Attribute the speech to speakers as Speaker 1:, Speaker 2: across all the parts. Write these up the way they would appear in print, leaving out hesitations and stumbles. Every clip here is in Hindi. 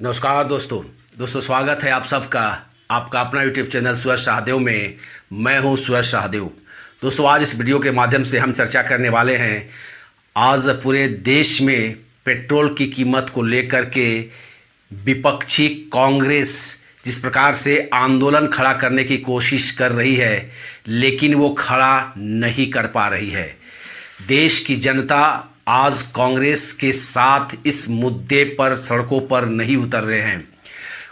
Speaker 1: नमस्कार दोस्तों स्वागत है आप सबका आपका अपना यूट्यूब चैनल सूरज शाहदेव में। मैं हूं सूरज शाहदेव। दोस्तों आज इस वीडियो के माध्यम से हम चर्चा करने वाले हैं आज पूरे देश में पेट्रोल की कीमत को लेकर के विपक्षी कांग्रेस जिस प्रकार से आंदोलन खड़ा करने की कोशिश कर रही है, लेकिन वो खड़ा नहीं कर पा रही है। देश की जनता आज कांग्रेस के साथ इस मुद्दे पर सड़कों पर नहीं उतर रहे हैं।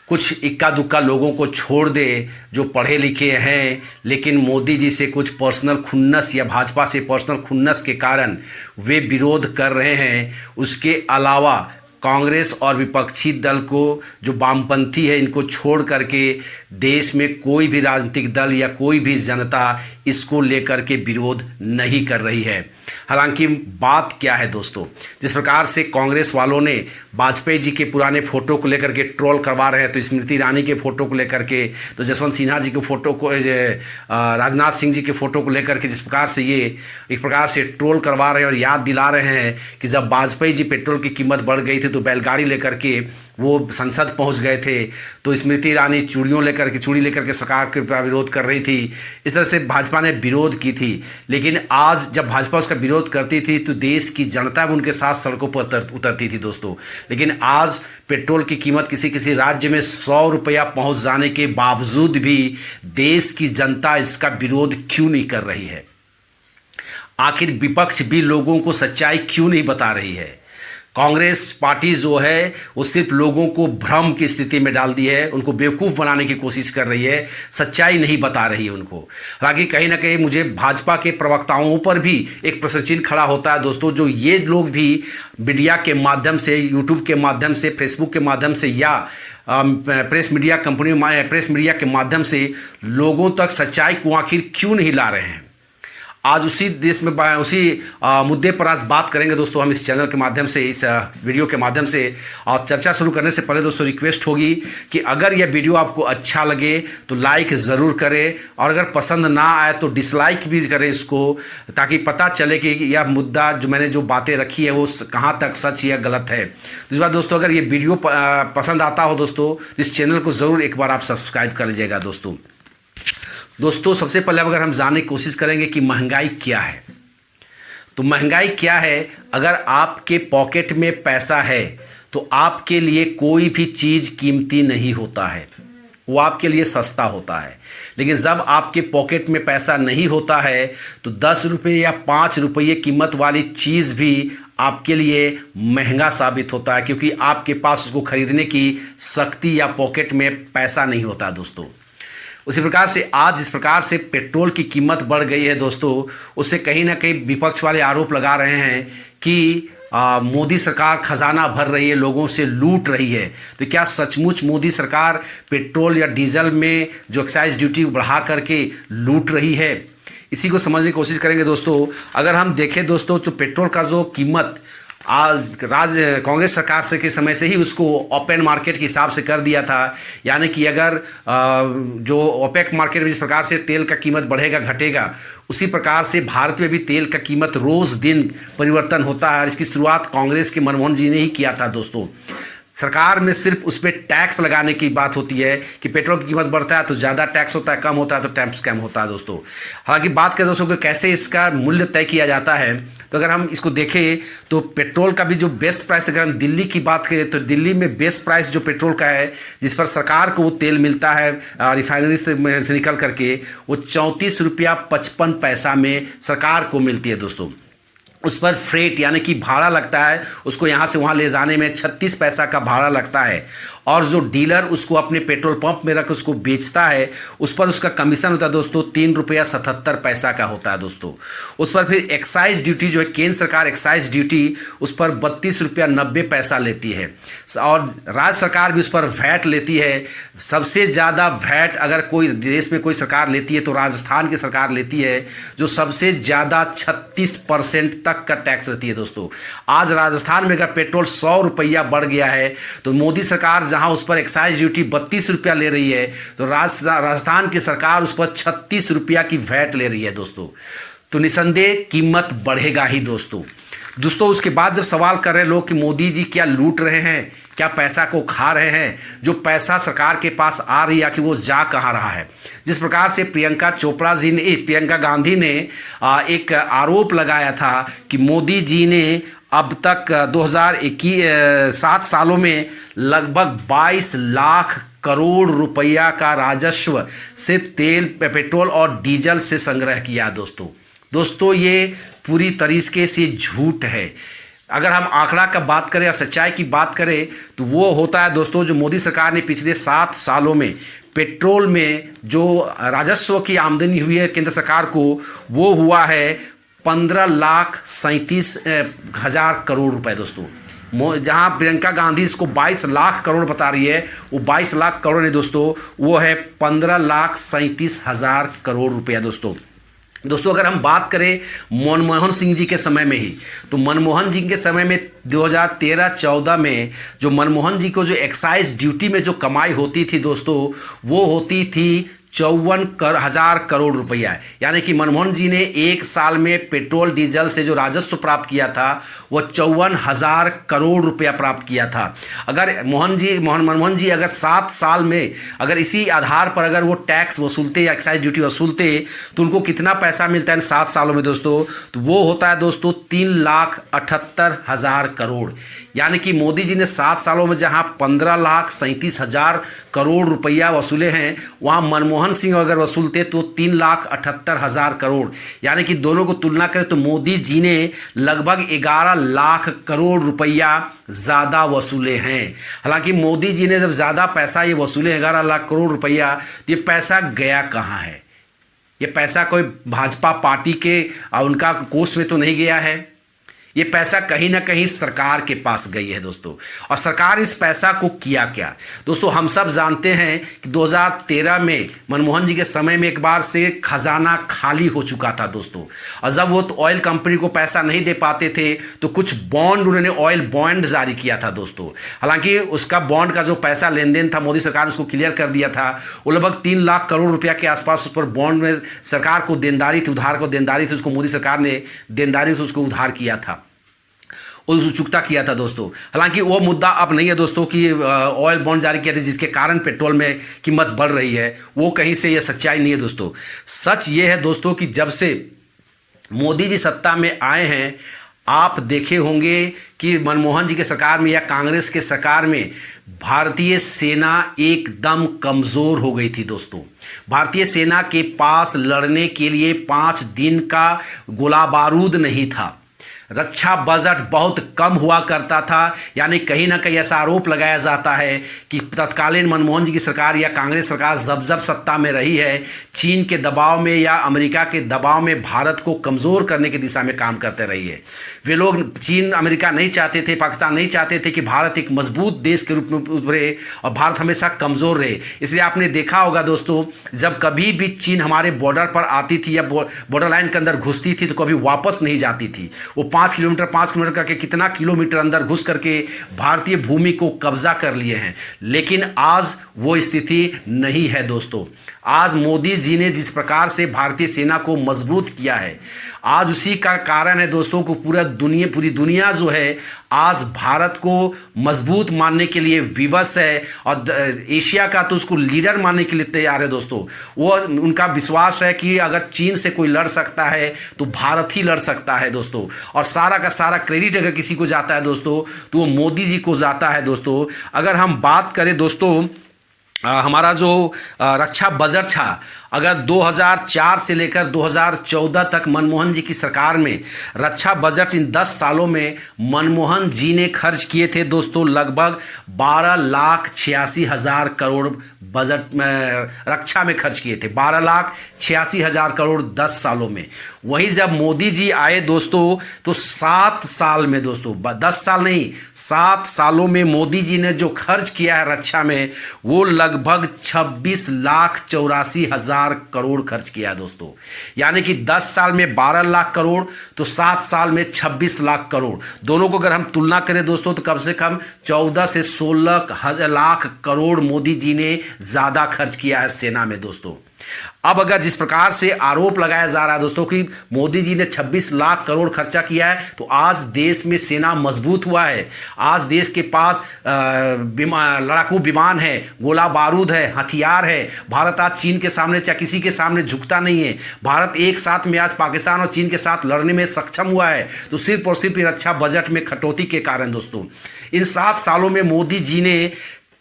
Speaker 1: कुछ इक्का दुक्का लोगों को छोड़ दे जो पढ़े लिखे हैं, लेकिन मोदी जी से कुछ पर्सनल खुन्नस या भाजपा से पर्सनल खुन्नस के कारण वे विरोध कर रहे हैं। उसके अलावा कांग्रेस और विपक्षी दल को जो वामपंथी है, इनको छोड़ करके देश में कोई भी राजनीतिक दल या कोई भी जनता इसको लेकर के विरोध नहीं कर रही है। हालांकि बात क्या है दोस्तों, जिस प्रकार से कांग्रेस वालों ने वाजपेयी जी के पुराने फ़ोटो को लेकर के ट्रोल करवा रहे हैं, तो स्मृति ईरानी के फ़ोटो को लेकर के, तो जसवंत सिन्हा जी के फ़ोटो को, राजनाथ सिंह जी के फ़ोटो को लेकर के जिस प्रकार से ये एक प्रकार से ट्रोल करवा रहे हैं और याद दिला रहे हैं कि जब वाजपेयी जी पेट्रोल की कीमत बढ़ गई थी तो बैलगाड़ी लेकर के वो संसद पहुंच गए थे, तो स्मृति ईरानी चूड़ी लेकर के सरकार के विरोध कर रही थी। इस तरह से भाजपा ने विरोध की थी। लेकिन आज जब भाजपा उसका विरोध करती थी तो देश की जनता भी उनके साथ सड़कों पर उतरती थी दोस्तों। लेकिन आज पेट्रोल की कीमत किसी राज्य में 100 रुपया पहुँच जाने के बावजूद भी देश की जनता इसका विरोध क्यों नहीं कर रही है? आखिर विपक्ष भी लोगों को सच्चाई क्यों नहीं बता रही है? कांग्रेस पार्टी जो है वो सिर्फ लोगों को भ्रम की स्थिति में डाल दी है, उनको बेवकूफ़ बनाने की कोशिश कर रही है, सच्चाई नहीं बता रही है उनको। हालांकि कहीं ना कहीं मुझे भाजपा के प्रवक्ताओं पर भी एक प्रश्न चिन्ह खड़ा होता है दोस्तों, जो ये लोग भी मीडिया के माध्यम से, यूट्यूब के माध्यम से, फेसबुक के माध्यम से या प्रेस मीडिया के माध्यम से लोगों तक सच्चाई को आखिर क्यों नहीं ला रहे हैं। आज उसी मुद्दे पर आज बात करेंगे दोस्तों हम इस चैनल के माध्यम से, इस वीडियो के माध्यम से। और चर्चा शुरू करने से पहले दोस्तों रिक्वेस्ट होगी कि अगर यह वीडियो आपको अच्छा लगे तो लाइक ज़रूर करें, और अगर पसंद ना आए तो डिसलाइक भी करें इसको, ताकि पता चले कि यह मुद्दा जो मैंने जो बातें रखी है वो कहाँ तक सच या गलत है। दूसरी बात दोस्तों, अगर ये वीडियो पसंद आता हो दोस्तों, इस चैनल को ज़रूर एक बार आप सब्सक्राइब कर लीजिएगा दोस्तों। सबसे पहले अगर हम जानने की कोशिश करेंगे कि महंगाई क्या है, तो महंगाई क्या है। अगर आपके पॉकेट में पैसा है तो आपके लिए कोई भी चीज़ कीमती नहीं होता है, वो आपके लिए सस्ता होता है। लेकिन जब आपके पॉकेट में पैसा नहीं होता है तो 10 रुपये या 5 रुपये कीमत वाली चीज़ भी आपके लिए महंगा साबित होता है, क्योंकि आपके पास उसको खरीदने की शक्ति या पॉकेट में पैसा नहीं होता दोस्तों। उसी प्रकार से आज जिस प्रकार से पेट्रोल की कीमत बढ़ गई है दोस्तों, उससे कहीं ना कहीं विपक्ष वाले आरोप लगा रहे हैं कि मोदी सरकार खजाना भर रही है, लोगों से लूट रही है। तो क्या सचमुच मोदी सरकार पेट्रोल या डीजल में जो एक्साइज ड्यूटी बढ़ा करके लूट रही है? इसी को समझने की कोशिश करेंगे दोस्तों। अगर हम देखें दोस्तों तो पेट्रोल का जो कीमत आज कांग्रेस सरकार से के समय से ही उसको ओपन मार्केट के हिसाब से कर दिया था, यानी कि अगर जो ओपेक मार्केट में जिस प्रकार से तेल का कीमत बढ़ेगा घटेगा, उसी प्रकार से भारत में भी तेल का कीमत रोज़ दिन परिवर्तन होता है। और इसकी शुरुआत कांग्रेस के मनमोहन जी ने ही किया था दोस्तों। सरकार में सिर्फ उस पर टैक्स लगाने की बात होती है कि पेट्रोल की कीमत बढ़ता है तो ज़्यादा टैक्स होता है, कम होता है तो टैक्स कम होता है दोस्तों। हालांकि बात करें दोस्तों कि कैसे इसका मूल्य तय किया जाता है, तो अगर हम इसको देखें तो पेट्रोल का भी जो बेस्ट प्राइस, अगर हम दिल्ली की बात करें तो दिल्ली में बेस्ट प्राइस जो पेट्रोल का है, जिस पर सरकार को वो तेल मिलता है रिफाइनरी से निकल करके, वो 34 रुपया 55 पैसा में सरकार को मिलती है दोस्तों। उस पर फ्रेट यानी कि भाड़ा लगता है, उसको यहाँ से वहाँ ले जाने में 36 पैसा का भाड़ा लगता है। और जो डीलर उसको अपने पेट्रोल पंप में रख उसको बेचता है, उस पर उसका कमीशन होता है दोस्तों 3 रुपया 77 पैसा का होता है दोस्तों। उस पर फिर एक्साइज ड्यूटी जो है, केंद्र सरकार एक्साइज ड्यूटी उस पर 32 रुपया 90 पैसा लेती है, और राज्य सरकार भी उस पर वैट लेती है। सबसे ज़्यादा वैट अगर कोई देश में कोई सरकार लेती है तो राजस्थान की सरकार लेती है, जो सबसे ज़्यादा 36% तक का टैक्स लेती है दोस्तों। आज राजस्थान में अगर पेट्रोल 100 रुपया बढ़ गया है तो मोदी सरकार जहां उस पर एक्साइज ड्यूटी 32 रुपया ले रही है, तो राजस्थान की सरकार उस पर 36 रुपया की वैट ले रही है दोस्तों। तो निसंदेह कीमत बढ़ेगा ही दोस्तों। दोस्तों उसके बाद जब सवाल कर रहे हैं लोग कि मोदी जी क्या लूट रहे हैं, क्या पैसा को खा रहे हैं, जो पैसा सरकार के पास आ रही है कि वो जा कहाँ रहा है। जिस प्रकार से प्रियंका गांधी ने एक आरोप लगाया था कि मोदी जी ने अब तक 7 सालों में लगभग 22 लाख करोड़ रुपया का राजस्व सिर्फ तेल, पेट्रोल और डीजल से संग्रह किया। दोस्तों ये पूरी तरीके से झूठ है। अगर हम आंकड़ा का बात करें और सच्चाई की बात करें तो वो होता है दोस्तों, जो मोदी सरकार ने पिछले 7 सालों में पेट्रोल में जो राजस्व की आमदनी हुई है केंद्र सरकार को, वो हुआ है 15,37,000 करोड़ रुपए। दोस्तों जहां प्रियंका गांधी इसको 22 लाख करोड़ बता रही है, वो 22 लाख करोड़ नहीं दोस्तों, वो है 15,37,000 करोड़ रुपया। दोस्तों अगर हम बात करें मनमोहन सिंह जी के समय में ही, तो मनमोहन जी के समय में 2013-14 में जो मनमोहन जी को जो एक्साइज ड्यूटी में जो कमाई होती थी दोस्तों, वो होती थी 54,000 करोड़ रुपया। यानी कि मनमोहन जी ने एक साल में पेट्रोल डीजल से जो राजस्व प्राप्त किया था वो 54,000 करोड़ रुपया प्राप्त किया था। अगर मनमोहन जी अगर 7 साल में अगर इसी आधार पर अगर वो टैक्स वसूलते या एक्साइज ड्यूटी वसूलते तो उनको कितना पैसा मिलता है 7 सालों में दोस्तों, तो वो होता है दोस्तों 3,78,000 करोड़। यानी कि मोदी जी ने 7 सालों में जहां 15,37,000 करोड़ रुपया वसूले हैं, वहां मनमोहन सिंह अगर वसूलते तो 3,78,000 करोड़। यानी कि दोनों को तुलना करें तो मोदी जी ने लगभग 11 लाख करोड़ रुपया ज़्यादा वसूले हैं। हालांकि मोदी जी ने जब ज़्यादा पैसा ये वसूले 11 लाख करोड़ रुपया, तो ये पैसा गया कहाँ है? ये पैसा कोई भाजपा पार्टी के उनका कोष में तो नहीं गया है। ये पैसा कहीं ना कहीं सरकार के पास गई है दोस्तों। और सरकार इस पैसा को किया क्या? दोस्तों हम सब जानते हैं कि 2013 में मनमोहन जी के समय में एक बार से खजाना खाली हो चुका था दोस्तों। और जब वो तो ऑयल कंपनी को पैसा नहीं दे पाते थे तो कुछ बॉन्ड, उन्होंने ऑयल बॉन्ड जारी किया था दोस्तों। हालांकि उसका बॉन्ड का जो पैसा लेन देन था मोदी सरकार ने उसको क्लियर कर दिया था। वो लगभग 3 लाख करोड़ रुपया के आसपास उस पर बॉन्ड में सरकार को देनदारी थी, उधार को देनदारी थी, उसको मोदी सरकार ने देनदारी से उसको उधार किया था, उसको चुकता किया था दोस्तों। हालांकि वो मुद्दा अब नहीं है दोस्तों कि ऑयल बॉन्ड जारी किया था जिसके कारण पेट्रोल में कीमत बढ़ रही है, वो कहीं से ये सच्चाई नहीं है दोस्तों। सच ये है दोस्तों कि जब से मोदी जी सत्ता में आए हैं, आप देखे होंगे कि मनमोहन जी के सरकार में या कांग्रेस के सरकार में भारतीय सेना एकदम कमज़ोर हो गई थी दोस्तों। भारतीय सेना के पास लड़ने के लिए 5 दिन का गोला बारूद नहीं था। रक्षा बजट बहुत कम हुआ करता था। यानी कहीं ना कहीं ऐसा आरोप लगाया जाता है कि तत्कालीन मनमोहन जी की सरकार या कांग्रेस सरकार जब सत्ता में रही है, चीन के दबाव में या अमेरिका के दबाव में भारत को कमज़ोर करने की दिशा में काम करते रही है। वे लोग, चीन अमेरिका नहीं चाहते थे, पाकिस्तान नहीं चाहते थे कि भारत एक मजबूत देश के रूप में उभरे और भारत हमेशा कमज़ोर रहे। इसलिए आपने देखा होगा दोस्तों, जब कभी भी चीन हमारे बॉर्डर पर आती थी या बॉर्डर लाइन के अंदर घुसती थी तो कभी वापस नहीं जाती थी। वो 5 किलोमीटर करके कितना किलोमीटर अंदर घुस करके भारतीय भूमि को कब्जा कर लिए हैं। लेकिन आज वो स्थिति नहीं है दोस्तों। आज मोदी जी ने जिस प्रकार से भारतीय सेना को मजबूत किया है, आज उसी का कारण है दोस्तों को पूरी दुनिया जो है आज भारत को मजबूत मानने के लिए विवश है और एशिया का तो उसको लीडर मानने के लिए तैयार है दोस्तों। वो उनका विश्वास है कि अगर चीन से कोई लड़ सकता है तो भारत ही लड़ सकता है दोस्तों। और सारा का सारा क्रेडिट अगर किसी को जाता है दोस्तों तो वो मोदी जी को जाता है दोस्तों। अगर हम बात करें दोस्तों, हमारा जो रक्षा बजट था, अगर 2004 से लेकर 2014 तक मनमोहन जी की सरकार में रक्षा बजट इन 10 सालों में मनमोहन जी ने खर्च किए थे दोस्तों लगभग 12,86,000 करोड़ बजट में रक्षा में खर्च किए थे। 12,86,000 करोड़ 10 सालों में। वहीं जब मोदी जी आए दोस्तों तो 7 साल में दोस्तों, 10 साल नहीं 7 सालों में मोदी जी ने जो खर्च किया है रक्षा में वो लगभग 26,84,000 करोड़ खर्च किया दोस्तों। यानी कि 10 साल में 12 लाख करोड़ तो 7 साल में 26 लाख करोड़। दोनों को अगर हम तुलना करें दोस्तों तो कम से कम 14 से 16 लाख करोड़ मोदी जी ने ज़्यादा खर्च किया है सेना में दोस्तों। अब अगर जिस प्रकार से आरोप लगाया जा रहा है दोस्तों कि मोदी जी ने 26 लाख करोड़ खर्चा किया है, तो आज देश में सेना मजबूत हुआ है। आज देश के पास लड़ाकू विमान है, गोला बारूद है, हथियार है। भारत आज चीन के सामने चाहे किसी के सामने झुकता नहीं है। भारत एक साथ में आज पाकिस्तान और चीन के साथ लड़ने में सक्षम हुआ है, तो सिर्फ और सिर्फ रक्षा बजट में कटौती के कारण दोस्तों। इन 7 सालों में मोदी जी ने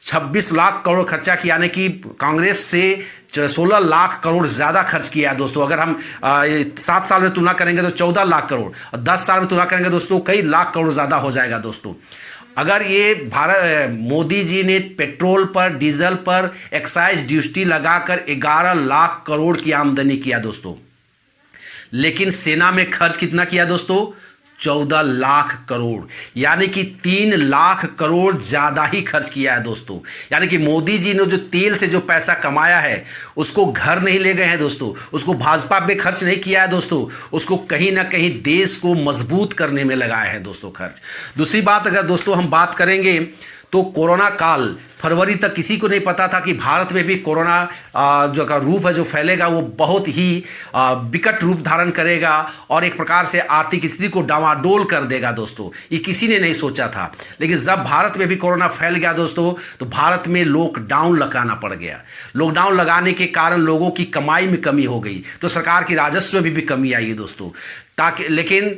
Speaker 1: 26 लाख करोड़ खर्चा किया, यानी कि कांग्रेस से 16 लाख करोड़ ज़्यादा खर्च किया है दोस्तों। अगर हम 7 साल में तुलना करेंगे तो 14 लाख करोड़, और 10 साल में तुलना करेंगे दोस्तों कई लाख करोड़ ज़्यादा हो जाएगा दोस्तों। अगर ये मोदी जी ने पेट्रोल पर, डीजल पर एक्साइज ड्यूटी लगाकर 11 लाख करोड़ की आमदनी किया दोस्तों, लेकिन सेना में खर्च कितना किया दोस्तों? 14 लाख करोड़, यानी कि 3 लाख करोड़ ज़्यादा ही खर्च किया है दोस्तों। यानी कि मोदी जी ने जो तेल से जो पैसा कमाया है उसको घर नहीं ले गए हैं दोस्तों, उसको भाजपा पे खर्च नहीं किया है दोस्तों, उसको कहीं ना कहीं देश को मजबूत करने में लगाया है दोस्तों खर्च। दूसरी बात अगर दोस्तों हम बात करेंगे तो कोरोना काल, फरवरी तक किसी को नहीं पता था कि भारत में भी कोरोना जो का रूप है जो फैलेगा वो बहुत ही विकट रूप धारण करेगा और एक प्रकार से आर्थिक स्थिति को डामाडोल कर देगा दोस्तों। ये किसी ने नहीं सोचा था, लेकिन जब भारत में भी कोरोना फैल गया दोस्तों तो भारत में लॉकडाउन लगाना पड़ गया। लॉकडाउन लगाने के कारण लोगों की कमाई में कमी हो गई, तो सरकार की राजस्व में भी कमी आई है दोस्तों। लेकिन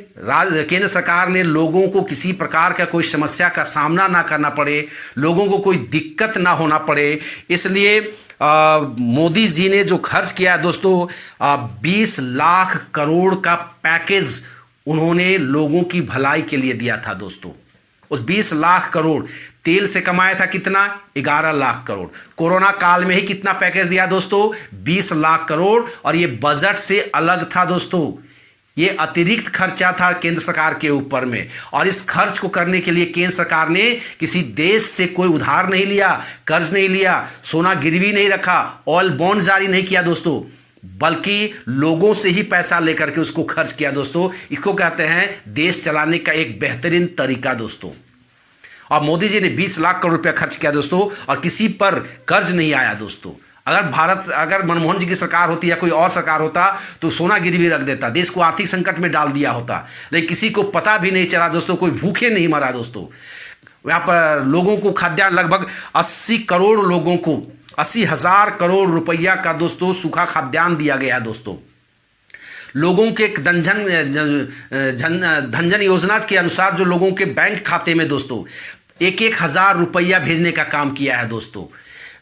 Speaker 1: केंद्र सरकार ने लोगों को किसी प्रकार का कोई समस्या का सामना ना करना पड़े, लोगों को कोई दिक्कत ना होना पड़े, इसलिए मोदी जी ने जो खर्च किया है दोस्तों 20 लाख करोड़ का पैकेज उन्होंने लोगों की भलाई के लिए दिया था दोस्तों। उस 20 लाख करोड़ तेल से कमाया था कितना? 11 लाख करोड़। कोरोना काल में ही कितना पैकेज दिया दोस्तों? 20 लाख करोड़। और ये बजट से अलग था दोस्तों, ये अतिरिक्त खर्चा था केंद्र सरकार के ऊपर में। और इस खर्च को करने के लिए केंद्र सरकार ने किसी देश से कोई उधार नहीं लिया, कर्ज नहीं लिया, सोना गिरवी नहीं रखा, ऑयल बॉन्ड जारी नहीं किया दोस्तों, बल्कि लोगों से ही पैसा लेकर के उसको खर्च किया दोस्तों। इसको कहते हैं देश चलाने का एक बेहतरीन तरीका दोस्तों। और मोदी जी ने 20 लाख करोड़ रुपया खर्च किया दोस्तों और किसी पर कर्ज नहीं आया दोस्तों। अगर मनमोहन जी की सरकार होती या कोई और सरकार होता तो सोना गिरवी रख देता, देश को आर्थिक संकट में डाल दिया होता, लेकिन किसी को पता भी नहीं चला दोस्तों, कोई भूखे नहीं मरा दोस्तों। यहाँ पर लोगों को खाद्यान्न लगभग 80 करोड़ लोगों को 80,000 करोड़ रुपया का दोस्तों सूखा खाद्यान्न दिया गया दोस्तों। लोगों के धनजन योजना के अनुसार जो लोगों के बैंक खाते में दोस्तों 1-1 हज़ार रुपया भेजने का काम किया है दोस्तों।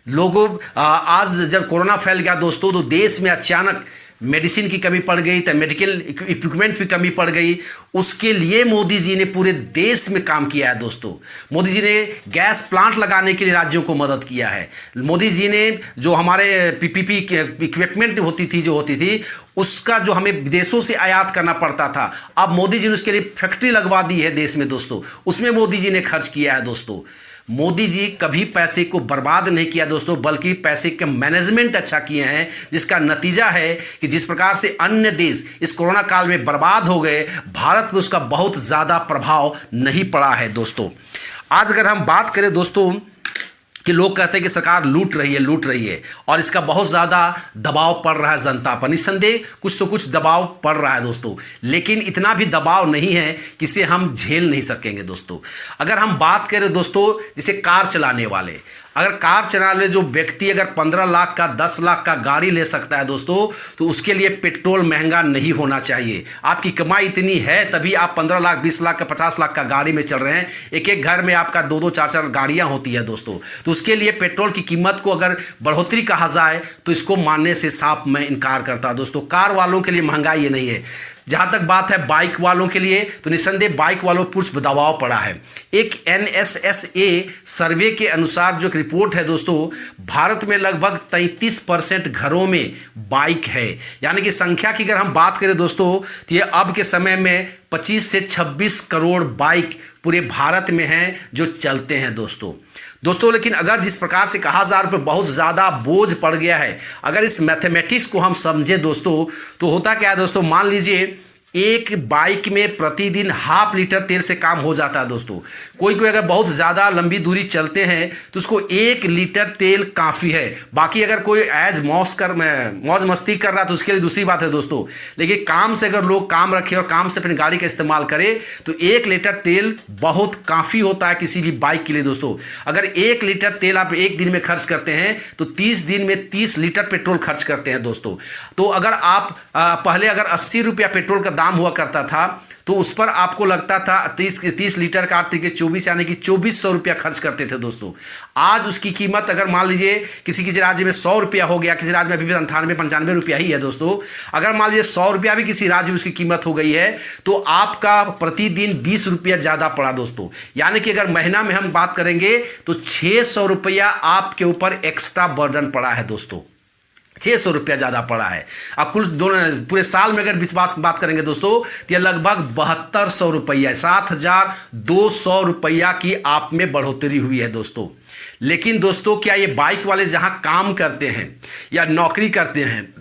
Speaker 1: लोगों आज जब कोरोना फैल गया दोस्तों तो देश में अचानक मेडिसिन की कमी पड़ गई, तो मेडिकल इक्विपमेंट की कमी पड़ गई। उसके लिए मोदी जी ने पूरे देश में काम किया है दोस्तों। मोदी जी ने गैस प्लांट लगाने के लिए राज्यों को मदद किया है। मोदी जी ने जो हमारे पीपीपी इक्विपमेंट होती थी उसका जो हमें विदेशों से आयात करना पड़ता था, अब मोदी जी ने उसके लिए फैक्ट्री लगवा दी है देश में दोस्तों, उसमें मोदी जी ने खर्च किया है दोस्तों। मोदी जी कभी पैसे को बर्बाद नहीं किया दोस्तों, बल्कि पैसे के मैनेजमेंट अच्छा किए हैं, जिसका नतीजा है कि जिस प्रकार से अन्य देश इस कोरोना काल में बर्बाद हो गए, भारत में उसका बहुत ज़्यादा प्रभाव नहीं पड़ा है दोस्तों। आज अगर हम बात करें दोस्तों कि लोग कहते हैं कि सरकार लूट रही है और इसका बहुत ज़्यादा दबाव पड़ रहा है जनता पर, निस्संदेह कुछ तो कुछ दबाव पड़ रहा है दोस्तों, लेकिन इतना भी दबाव नहीं है कि इसे हम झेल नहीं सकेंगे दोस्तों। अगर हम बात करें दोस्तों जैसे कार चलाने वाले, अगर कार चलाने जो व्यक्ति अगर 15 लाख का 10 लाख का गाड़ी ले सकता है दोस्तों, तो उसके लिए पेट्रोल महंगा नहीं होना चाहिए। आपकी कमाई इतनी है तभी आप 15 लाख 20 लाख का 50 लाख का गाड़ी में चल रहे हैं। एक एक घर में आपका 2-2 4-4 गाड़ियां होती है दोस्तों, तो उसके लिए पेट्रोल की कीमत को अगर बढ़ोतरी कहा जाए तो इसको मानने से साफ मैं इनकार करता हूं दोस्तों। कार वालों के लिए महंगाई ये नहीं है। जहां तक बात है बाइक वालों के लिए, तो निस्संदेह बाइक वालों पर कुछ दबाव पड़ा है। एक NSSA सर्वे के अनुसार जो एक रिपोर्ट है दोस्तों, भारत में लगभग 33% घरों में बाइक है। यानी कि संख्या की अगर हम बात करें दोस्तों तो ये अब के समय में 25 से 26 करोड़ बाइक पूरे भारत में हैं जो चलते हैं दोस्तों। लेकिन अगर जिस प्रकार से कहा जा रहा है बहुत ज़्यादा बोझ पड़ गया है, अगर इस मैथमेटिक्स को हम समझे दोस्तों तो होता क्या है दोस्तों, मान लीजिए एक बाइक में प्रतिदिन हाफ लीटर तेल से काम हो जाता है दोस्तों। कोई कोई अगर बहुत ज़्यादा लंबी दूरी चलते हैं तो उसको 1 लीटर तेल काफ़ी है। बाकी अगर कोई मौज मस्ती कर रहा है तो उसके लिए दूसरी बात है दोस्तों, लेकिन काम से अगर लोग काम रखें और काम से अपनी गाड़ी का इस्तेमाल करें तो 1 लीटर तेल बहुत काफ़ी होता है किसी भी बाइक के लिए दोस्तों। अगर 1 लीटर तेल आप एक दिन में खर्च करते हैं तो 30 दिन में 30 लीटर पेट्रोल खर्च करते हैं दोस्तों। तो अगर आप पहले अगर 80 रुपया पेट्रोल का दाम हुआ करता था तो उस पर आपको लगता था 30 लीटर का 24 यानी कि 2400 रुपया खर्च करते थे दोस्तों। आज उसकी कीमत अगर मान लीजिए किसी राज्य में 100 रुपया हो गया, किसी राज्य में अभी भी 98-95 रुपया ही है दोस्तों। अगर मान लीजिए 100 रुपया भी किसी राज्य में उसकी कीमत हो गई है तो आपका प्रतिदिन 20 रुपया ज़्यादा पड़ा दोस्तों। यानी कि अगर महीना में हम बात करेंगे तो 600 रुपया आपके ऊपर एक्स्ट्रा बर्डन पड़ा है दोस्तों। 600 रुपया ज़्यादा पड़ा है। अब कुल दोनों पूरे साल में अगर बात करेंगे दोस्तों तो यह लगभग 7200 रुपया, 7200 रुपया की आप में बढ़ोतरी हुई है दोस्तों। लेकिन दोस्तों क्या ये बाइक वाले जहां काम करते हैं या नौकरी करते हैं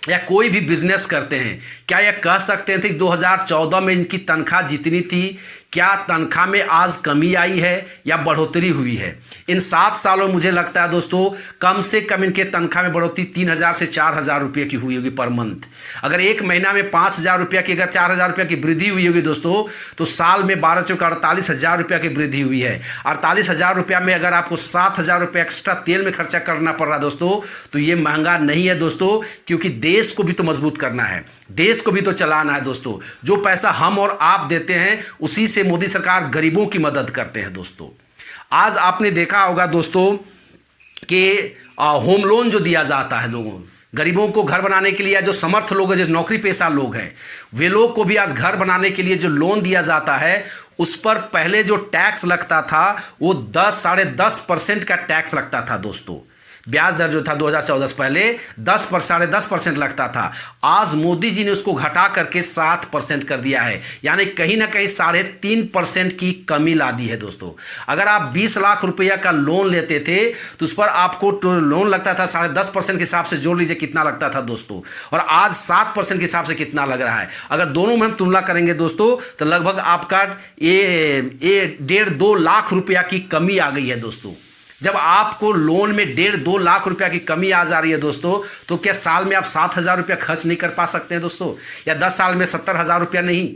Speaker 1: या कोई भी बिजनेस करते हैं, क्या यह कह सकते थे कि 2014 में इनकी तनख्वाह जितनी थी, क्या तनख्वाह में आज कमी आई है या बढ़ोतरी हुई है? इन 7 सालों में मुझे लगता है दोस्तों कम से कम इनके तनख्वाह में बढ़ोतरी 3000 से 4000 रुपये की हुई होगी पर मंथ। अगर एक महीना में 5000 रुपया की, अगर 4000 रुपया की वृद्धि हुई होगी दोस्तों तो साल में 12 चौके 48,000 रुपया की वृद्धि हुई है। 48,000 रुपया में अगर आपको 7,000 रुपया एक्स्ट्रा तेल में खर्चा करना पड़ रहा है दोस्तों तो ये महंगा नहीं है दोस्तों, क्योंकि देश को भी तो मजबूत करना है, देश को भी तो चलाना है दोस्तों। जो पैसा हम और आप देते हैं उसी से मोदी सरकार गरीबों की मदद करते हैं दोस्तों। आज आपने देखा होगा दोस्तों कि होम लोन जो दिया जाता है लोगों गरीबों को घर बनाने के लिए, जो समर्थ लोग हैं, जो नौकरी पेशा लोग हैं, वे लोग को भी आज घर बनाने के लिए जो लोन दिया जाता है उस पर पहले जो टैक्स लगता था वो 10-10.5% का टैक्स लगता था दोस्तों। ब्याज दर जो था 2014 से पहले 10% लगता था। आज मोदी जी ने उसको घटा करके 7% कर दिया है, यानी कहीं ना कहीं 3.5% की कमी ला दी है दोस्तों। अगर आप 20 लाख रुपया का लोन लेते थे तो उस पर आपको लोन लगता था 10.5% के हिसाब से जोड़ लीजिए कितना लगता था दोस्तों, और आज 7% के हिसाब से कितना लग रहा है। अगर दोनों में हम तुलना करेंगे दोस्तों तो लगभग आपका 1.5-2 लाख रुपया की कमी आ गई है दोस्तों। जब आपको लोन में 1.5-2 लाख रुपया की कमी आ जा रही है दोस्तों तो क्या साल में आप 7,000 रुपया खर्च नहीं कर पा सकते हैं दोस्तों, या 10 साल में 70,000 रुपया नहीं?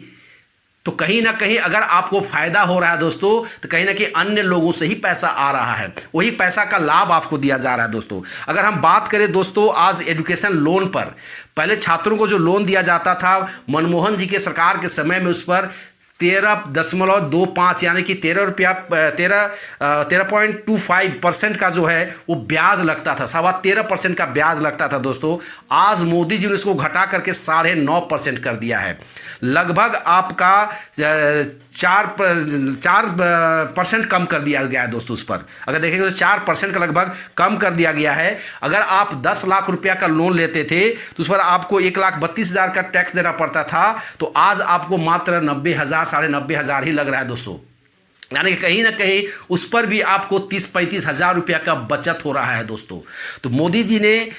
Speaker 1: तो कहीं ना कहीं अगर आपको फायदा हो रहा है दोस्तों तो कहीं ना कहीं अन्य लोगों से ही पैसा आ रहा है, वही पैसा का लाभ आपको दिया जा रहा है दोस्तों। अगर हम बात करें दोस्तों आज एजुकेशन लोन पर, पहले छात्रों को जो लोन दिया जाता था मनमोहन जी के सरकार के समय में उस पर 13.25 यानी कि 13.25% का जो है वो ब्याज लगता था, 13.25% का ब्याज लगता था दोस्तों। आज मोदी जी ने इसको घटा करके 9.5% कर दिया है। लगभग आपका 4% कम कर दिया गया है दोस्तों। उस पर अगर देखेंगे तो 4% का लगभग कम कर दिया गया है। अगर आप 10 लाख रुपया का लोन लेते थे तो उस पर आपको 1,32,000 का टैक्स देना पड़ता था, तो आज आपको मात्र 90,000 90,000 ही लग रहा है दोस्तों। यानी कि कहीं ना कहीं उस पर भी आपको 30-35 हजार रुपया का बचत हो रहा है दोस्तों। तो मोदी जी ने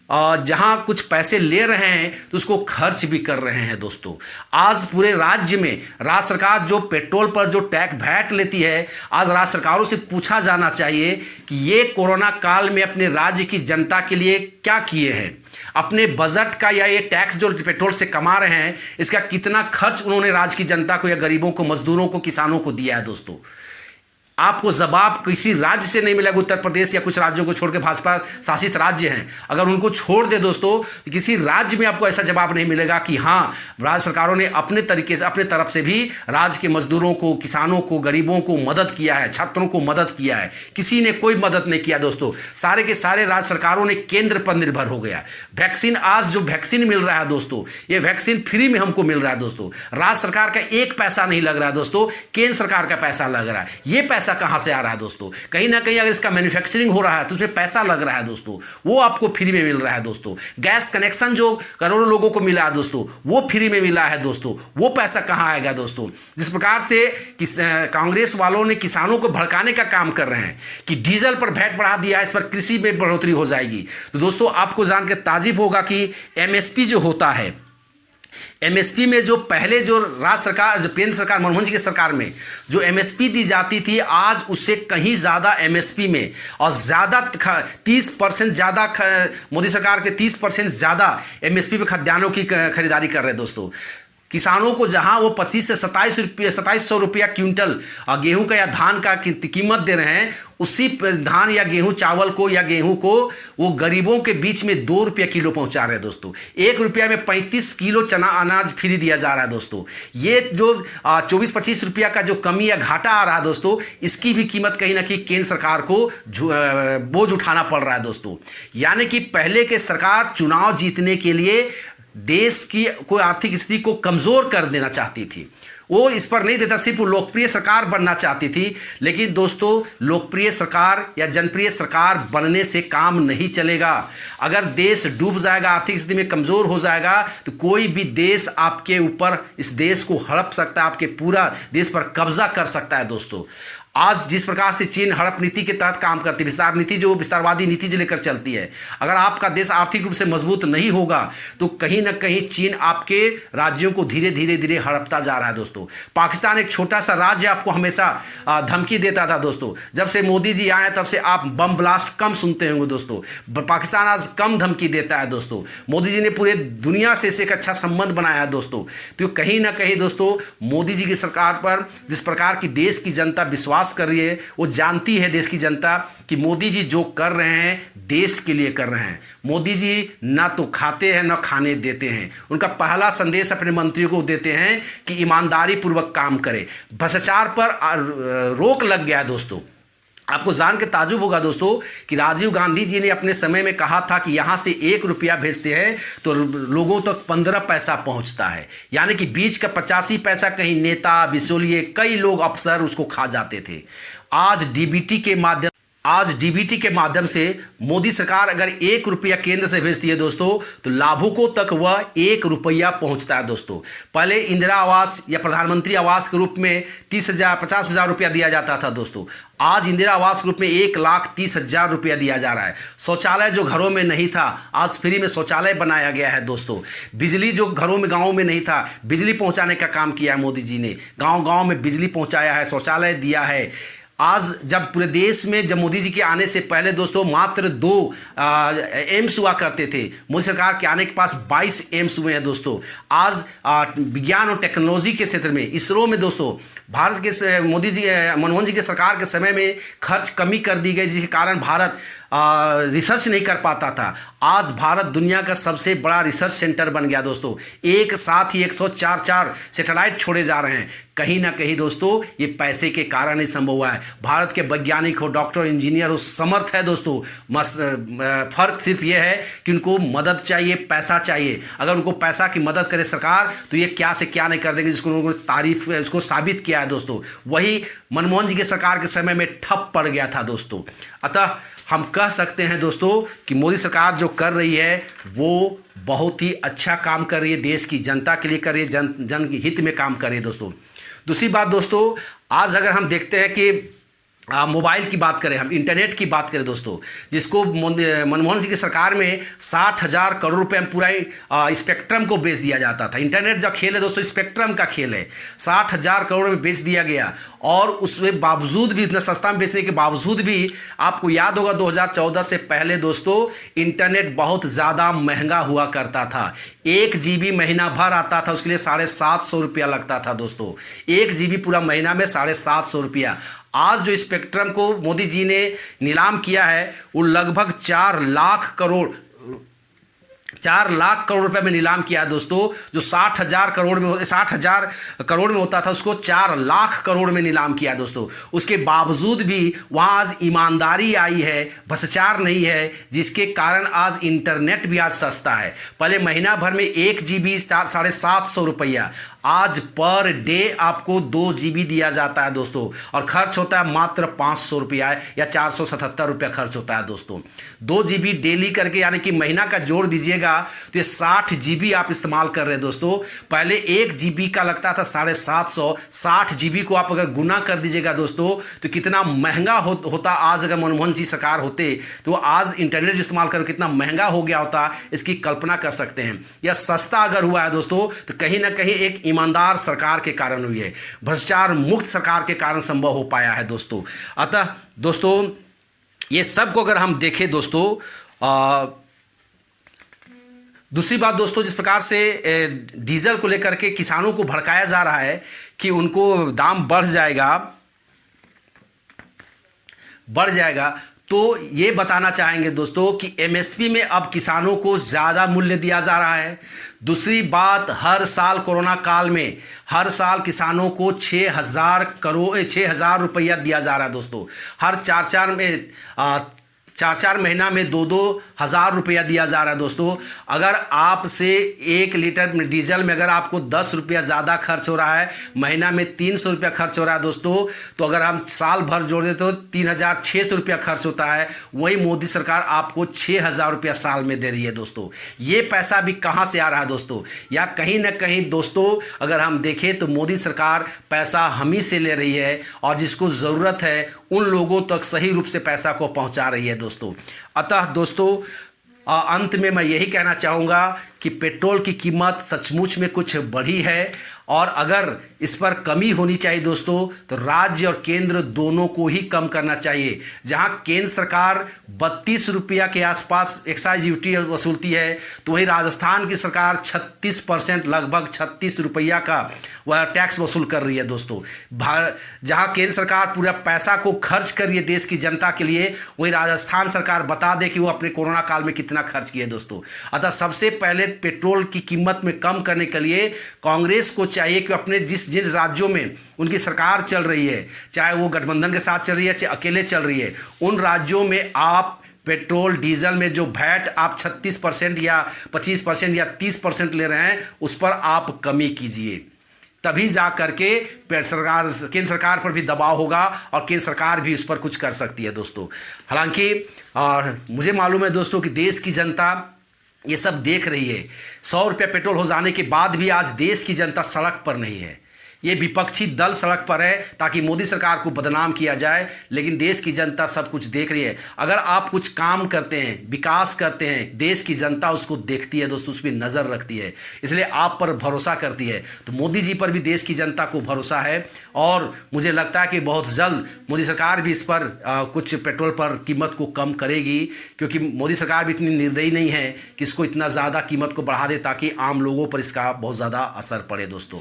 Speaker 1: जहां कुछ पैसे ले रहे हैं तो उसको खर्च भी कर रहे हैं दोस्तों। आज पूरे राज्य में राज्य सरकार जो पेट्रोल पर जो टैक्स वैट लेती है, आज राज्य सरकारों से पूछा जाना चाहिए कि ये कोरोना काल में अपने राज्य की जनता के लिए क्या किए हैं। अपने बजट का या ये टैक्स जो पेट्रोल से कमा रहे हैं इसका कितना खर्च उन्होंने राज्य की जनता को या गरीबों को, मजदूरों को, किसानों को दिया है दोस्तों। आपको जवाब किसी राज्य से नहीं मिलेगा। उत्तर प्रदेश या कुछ राज्यों को छोड़ के भाजपा शासित राज्य हैं, अगर उनको छोड़ दे दोस्तों तो किसी राज्य में आपको ऐसा जवाब नहीं मिलेगा कि हाँ राज्य सरकारों ने अपने तरीके से अपने तरफ से भी राज्य के मजदूरों को, किसानों को, गरीबों को मदद किया है, छात्रों को मदद किया है। किसी ने कोई मदद नहीं किया दोस्तों। सारे के सारे राज्य सरकारों ने केंद्र पर निर्भर हो गया। वैक्सीन, आज जो वैक्सीन मिल रहा है दोस्तों, ये वैक्सीन फ्री में हमको मिल रहा है दोस्तों। राज्य सरकार का एक पैसा नहीं लग रहा है दोस्तों, केंद्र सरकार का पैसा लग रहा है। ये पैसा कहां से आ रहा है दोस्तों? कहीं ना कहीं अगर इसका मैन्युफैक्चरिंग हो रहा है तो उसमें पैसा लग रहा है दोस्तों, वो आपको फ्री में मिल रहा है दोस्तों। गैस कनेक्शन जो करोड़ों लोगों को मिला है दोस्तों वो फ्री में मिला है दोस्तों, वो पैसा कहां आएगा दोस्तों? जिस प्रकार से कांग्रेस वालों ने किसानों को भड़काने का काम कर रहे हैं कि डीजल पर वैट बढ़ा दिया है, इस पर कृषि में बढ़ोतरी हो जाएगी, तो दोस्तों आपको जान के ताज्जुब होगा कि एमएसपी जो होता है, एमएसपी में जो पहले जो राज्य सरकार, जो केंद्र सरकार, मनमोहन जी की सरकार में जो एमएसपी दी जाती थी, आज उससे कहीं ज़्यादा एमएसपी में और ज़्यादा 30% ज़्यादा, मोदी सरकार के 30% ज़्यादा एमएसपी पे खाद्यान्नों की खरीदारी कर रहे हैं दोस्तों। किसानों को जहां वो 25 से 2700 रुपया क्विंटल गेहूं का या धान का कीमत दे रहे हैं, उसी धान या गेहूं, चावल को या गेहूं को वो गरीबों के बीच में 2 रुपया किलो पहुंचा रहे हैं दोस्तों। 1 रुपया में 35 किलो चना अनाज फ्री दिया जा रहा है दोस्तों। ये जो 24-25 रुपया का जो कमी या घाटा आ रहा है दोस्तों, इसकी भी कीमत कहीं ना कहीं केंद्र सरकार को बोझ उठाना पड़ रहा है दोस्तों। यानी कि पहले के सरकार चुनाव जीतने के लिए देश की कोई आर्थिक स्थिति को कमजोर कर देना चाहती थी, वो इस पर नहीं देता, सिर्फ लोकप्रिय सरकार बनना चाहती थी। लेकिन दोस्तों, लोकप्रिय सरकार या जनप्रिय सरकार बनने से काम नहीं चलेगा। अगर देश डूब जाएगा, आर्थिक स्थिति में कमजोर हो जाएगा, तो कोई भी देश आपके ऊपर, इस देश को हड़प सकता है, आपके पूरा देश पर कब्जा कर सकता है दोस्तों। आज जिस प्रकार से चीन हड़प नीति के तहत काम करती है, विस्तार नीति, जो विस्तारवादी नीति जो लेकर चलती है, अगर आपका देश आर्थिक रूप से मजबूत नहीं होगा तो कहीं ना कहीं चीन आपके राज्यों को धीरे धीरे धीरे हड़पता जा रहा है दोस्तों। पाकिस्तान एक छोटा सा राज्य आपको हमेशा धमकी देता था दोस्तों। जब से मोदी जी आए तब से आप बम ब्लास्ट कम सुनते होंगे दोस्तों। पाकिस्तान आज कम धमकी देता है दोस्तों। मोदी जी ने पूरे दुनिया से एक अच्छा संबंध बनाया है दोस्तों। तो कहीं ना कहीं दोस्तों, मोदी जी की सरकार पर जिस प्रकार की देश की जनता विश्वास कर रही है, वो जानती है देश की जनता कि मोदी जी जो कर रहे हैं देश के लिए कर रहे हैं। मोदी जी ना तो खाते हैं ना खाने देते हैं। उनका पहला संदेश अपने मंत्रियों को देते हैं कि ईमानदारी पूर्वक काम करें। भ्रष्टाचार पर रोक लग गया है दोस्तों। आपको जान के ताजुब होगा दोस्तों कि राजीव गांधी जी ने अपने समय में कहा था कि यहाँ से 1 रुपया भेजते हैं तो लोगों तक 15 पैसा पहुँचता है। यानी कि बीच का 85 पैसा कहीं नेता, बिचौलिए, कई लोग, अफसर उसको खा जाते थे। आज डीबीटी के माध्यम से मोदी सरकार अगर 1 रुपया केंद्र से भेजती है दोस्तों, तो लाभुकों तक वह 1 रुपया पहुंचता है दोस्तों। पहले इंदिरा आवास या प्रधानमंत्री आवास के रूप में 30,000 50,000 रुपया दिया जाता था दोस्तों। आज इंदिरा आवास के रूप में 1,30,000 रुपया दिया जा रहा है। शौचालय जो घरों में नहीं था, आज फ्री में शौचालय बनाया गया है दोस्तों। बिजली जो घरों में, गाँव में नहीं था, बिजली पहुँचाने का काम किया है मोदी जी ने। गाँव गाँव में बिजली पहुँचाया है, शौचालय दिया है। आज जब पूरे देश में, जब मोदी जी के आने से पहले दोस्तों मात्र 2 एम्स हुआ करते थे, मोदी सरकार के आने के पास 22 एम्स हुए हैं दोस्तों। आज विज्ञान और टेक्नोलॉजी के क्षेत्र में, इसरो में दोस्तों, भारत के मोदी जी, मनमोहन जी के सरकार के समय में खर्च कमी कर दी गई, जिसके कारण भारत रिसर्च नहीं कर पाता था। आज भारत दुनिया का सबसे बड़ा रिसर्च सेंटर बन गया दोस्तों। एक साथ ही 104 सैटेलाइट छोड़े जा रहे हैं। कहीं ना कहीं दोस्तों ये पैसे के कारण ही संभव हुआ है। भारत के वैज्ञानिक हो, डॉक्टर, इंजीनियर हो, समर्थ है दोस्तों। फर्क सिर्फ ये है कि उनको मदद चाहिए, पैसा चाहिए। अगर उनको पैसा की मदद करे सरकार, तो ये क्या से क्या नहीं कर देंगे, जिसको उन्होंने तारीफ, इसको साबित किया है दोस्तों। वही मनमोहन जी के सरकार के समय में ठप पड़ गया था दोस्तों। अतः हम कह सकते हैं दोस्तों कि मोदी सरकार जो कर रही है वो बहुत ही अच्छा काम कर रही है, देश की जनता के लिए कर रही है, जन के हित में काम कर रही है दोस्तों। दूसरी बात दोस्तों, आज अगर हम देखते हैं कि मोबाइल की बात करें, हम इंटरनेट की बात करें दोस्तों, जिसको मनमोहन सिंह की सरकार में 60,000 करोड़ रुपए में पूरा स्पेक्ट्रम को बेच दिया जाता था। इंटरनेट जो खेल है दोस्तों, स्पेक्ट्रम का खेल है। 60,000 करोड़ में बेच दिया गया, और उसमें बावजूद भी, इतना सस्ता में बेचने के बावजूद भी, आपको याद होगा 2014 से पहले दोस्तों इंटरनेट बहुत ज़्यादा महंगा हुआ करता था। 1 GB महीना भर आता था, उसके लिए 750 रुपया लगता था दोस्तों। 1 GB पूरा महीना में 750 रुपया। आज जो स्पेक्ट्रम को मोदी जी ने नीलाम किया है, वो लगभग 4 लाख करोड़ रुपए में नीलाम किया है दोस्तों। जो 60,000 करोड़ में होता था, उसको 4 लाख करोड़ में नीलाम किया है दोस्तों। उसके बावजूद भी वहाँ आज ईमानदारी आई है, भ्रष्टाचार नहीं है, जिसके कारण आज इंटरनेट भी आज सस्ता है। पहले महीना भर में 1 GB 750 रुपया, आज पर डे आपको 2 GB दिया जाता है दोस्तों, और खर्च होता है मात्र 500 रुपया या 477 रुपया खर्च होता है दोस्तों। 2 GB डेली करके, यानी कि महीना का जोड़ दीजिएगा बढ़ेगा तो ये 60 जीबी आप इस्तेमाल कर रहे हैं दोस्तों। पहले 1 जीबी का लगता था 750, 60 जीबी को आप अगर गुना कर दीजिएगा दोस्तों तो कितना महंगा होता। आज अगर मनमोहन जी सरकार होते तो आज इंटरनेट इस्तेमाल कर कितना महंगा हो गया होता, इसकी कल्पना कर सकते हैं। यह सस्ता अगर हुआ है दोस्तों तो कहीं ना कहीं एक ईमानदार सरकार के कारण हुई है, भ्रष्टाचार मुक्त सरकार के कारण संभव हो पाया है दोस्तों। अतः दोस्तों ये सब को अगर हम देखें दोस्तों, दूसरी बात दोस्तों, जिस प्रकार से डीजल को लेकर के किसानों को भड़काया जा रहा है कि उनको दाम बढ़ जाएगा, तो ये बताना चाहेंगे दोस्तों कि एमएसपी में अब किसानों को ज़्यादा मूल्य दिया जा रहा है। दूसरी बात, हर साल कोरोना काल में हर साल किसानों को 6,000 रुपया दिया जा रहा है दोस्तों। हर चार महीना में 2-2 हज़ार रुपया दिया जा रहा है दोस्तों। अगर आपसे 1 लीटर डीजल में अगर आपको 10 रुपया ज़्यादा खर्च हो रहा है, महीना में 300 रुपया खर्च हो रहा है दोस्तों, तो अगर हम साल भर जोड़ देते तो 3,600 रुपया खर्च होता है। वही मोदी सरकार आपको 6,000 रुपया साल में दे रही है दोस्तों। ये पैसा भी कहाँ से आ रहा है दोस्तों? या कहीं ना कहीं दोस्तों अगर हम देखें तो मोदी सरकार पैसा हम ही से ले रही है और जिसको ज़रूरत है उन लोगों तक सही रूप से पैसा को पहुंचा रही है दोस्तों। अतः दोस्तों अंत में मैं यही कहना चाहूँगा कि पेट्रोल की कीमत सचमुच में कुछ बढ़ी है और अगर इस पर कमी होनी चाहिए दोस्तों तो राज्य और केंद्र दोनों को ही कम करना चाहिए। जहां केंद्र सरकार 32 रुपया के आसपास एक्साइज ड्यूटी वसूलती है, तो वहीं राजस्थान की सरकार 36%, लगभग 36 रुपया का वह टैक्स वसूल कर रही है दोस्तों। जहां केंद्र सरकार पूरा पैसा को खर्च कर रही है देश की जनता के लिए, वहीं राजस्थान सरकार बता दे कि वो अपने कोरोना काल में कितना खर्च किया दोस्तों। अतः सबसे पहले पेट्रोल की कीमत में कम करने के लिए कांग्रेस को चाहिए कि अपने जिन राज्यों में उनकी सरकार चल रही है, चाहे वो गठबंधन के साथ चल रही है चाहे अकेले चल रही है, उन राज्यों में आप पेट्रोल डीजल में जो वैट आप 36% या 25% या 30% ले रहे हैं उस पर आप कमी कीजिए। तभी जा करके केंद्र सरकार पर भी दबाव होगा और केंद्र सरकार भी उस पर कुछ कर सकती है दोस्तों। हालांकि मुझे मालूम है दोस्तों कि देश की जनता ये सब देख रही है। 100 रुपया पेट्रोल हो जाने के बाद भी आज देश की जनता सड़क पर नहीं है। ये विपक्षी दल सड़क पर है ताकि मोदी सरकार को बदनाम किया जाए, लेकिन देश की जनता सब कुछ देख रही है। अगर आप कुछ काम करते हैं, विकास करते हैं, देश की जनता उसको देखती है दोस्तों, उस पर नज़र रखती है, इसलिए आप पर भरोसा करती है। तो मोदी जी पर भी देश की जनता को भरोसा है और मुझे लगता है कि बहुत जल्द मोदी सरकार भी इस पर कुछ पेट्रोल पर कीमत को कम करेगी, क्योंकि मोदी सरकार भी इतनी निर्दयी नहीं है कि इसको इतना ज़्यादा कीमत को बढ़ा दे ताकि आम लोगों पर इसका बहुत ज़्यादा असर पड़े दोस्तों।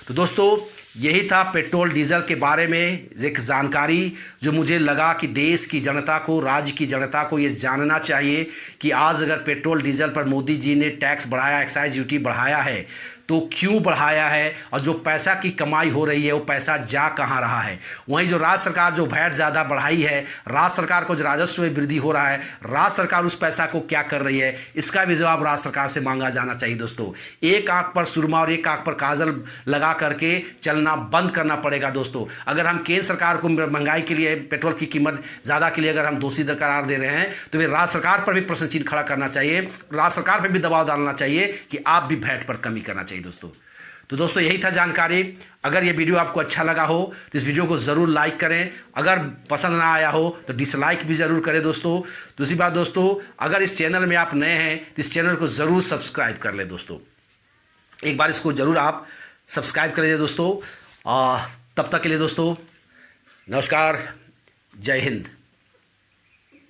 Speaker 1: तो दोस्तों यही था पेट्रोल डीजल के बारे में एक जानकारी जो मुझे लगा कि देश की जनता को, राज्य की जनता को ये जानना चाहिए कि आज अगर पेट्रोल डीजल पर मोदी जी ने टैक्स बढ़ाया, एक्साइज ड्यूटी बढ़ाया है, तो क्यों बढ़ाया है और जो पैसा की कमाई हो रही है वो पैसा जा कहाँ रहा है। वहीं जो राज्य सरकार जो वैट ज़्यादा बढ़ाई है, राज्य सरकार को जो राजस्व में वृद्धि हो रहा है, राज्य सरकार उस पैसा को क्या कर रही है, इसका भी जवाब राज्य सरकार से मांगा जाना चाहिए दोस्तों। एक आंख पर सुरमा और एक आंख पर काजल लगा करके चलना बंद करना पड़ेगा दोस्तों। अगर हम केंद्र सरकार को महंगाई के लिए, पेट्रोल की कीमत ज़्यादा के लिए अगर हम दोषी करार दे रहे हैं तो वे राज्य सरकार पर भी प्रश्न चिन्ह खड़ा करना चाहिए, राज्य सरकार पर भी दबाव डालना चाहिए कि आप भी वैट पर कमी करना चाहिए दोस्तों। तो दोस्तों यही था जानकारी। अगर ये वीडियो आपको अच्छा लगा हो तो इस वीडियो को ज़रूर लाइक करें, अगर पसंद ना आया हो तो डिसलाइक भी ज़रूर करें दोस्तों। दूसरी बात दोस्तों, अगर इस चैनल में आप नए हैं तो इस चैनल को ज़रूर सब्सक्राइब कर लें दोस्तों। एक बार इसको ज़रूर आप सब्सक्राइब कर लीजिए दोस्तों। तब तक के लिए दोस्तों नमस्कार, जय हिंद।